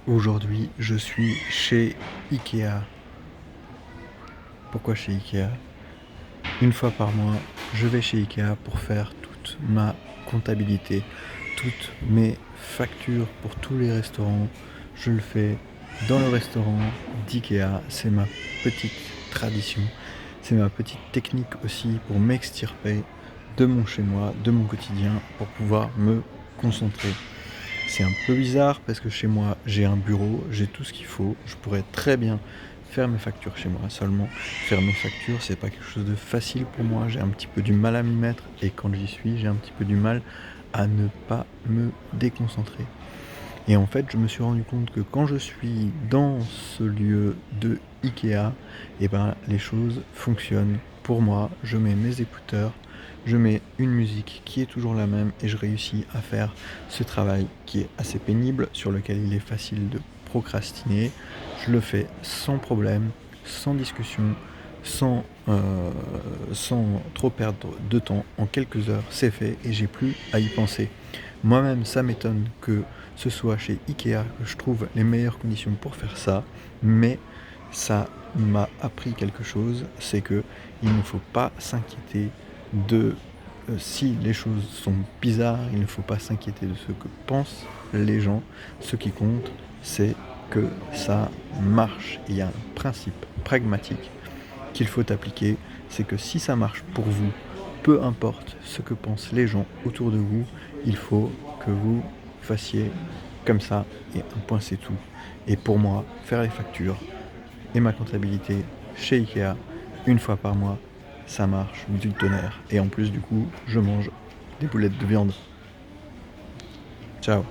Aujourd'hui, je suis chez Ikea. Pourquoi chez Ikea? Une fois par mois, je vais chez Ikea pour faire toute ma comptabilité, toutes mes factures pour tous les restaurants. Je le fais dans le restaurant d'Ikea. C'est ma petite tradition. C'est ma petite technique aussi pour m'extirper de mon chez-moi, de mon quotidien, pour pouvoir me concentrer. C'est un peu bizarre parce que chez moi, j'ai un bureau, j'ai tout ce qu'il faut. Je pourrais très bien faire mes factures chez moi. Seulement, faire mes factures, c'est pas quelque chose de facile pour moi. J'ai un petit peu du mal à m'y mettre et quand j'y suis, j'ai un petit peu du mal à ne pas me déconcentrer. Et en fait, je me suis rendu compte que quand je suis dans ce lieu de Ikea, et ben, les choses fonctionnent pour moi. Je mets mes écouteurs, je mets une musique qui est toujours la même et je réussis à faire ce travail qui est assez pénible, sur lequel il est facile de procrastiner. Je le fais sans problème, sans discussion, sans, euh, sans trop perdre de temps. En quelques heures, c'est fait et j'ai plus à y penser. Moi-même, ça m'étonne que ce soit chez Ikea que je trouve les meilleures conditions pour faire ça, mais ça m'a appris quelque chose, c'est que il ne faut pas s'inquiéter de si les choses sont bizarres, il ne faut pas s'inquiéter de ce que pensent les gens. Ce qui compte, c'est que ça marche. Il y a un principe pragmatique qu'il faut appliquer, c'est que si ça marche pour vous, peu importe ce que pensent les gens autour de vous, il faut que vous fassiez comme ça et un point c'est tout. Et pour moi, faire les factures et ma comptabilité chez Ikea, une fois par mois, ça marche du tonnerre. Et en plus du coup, je mange des boulettes de viande. Ciao.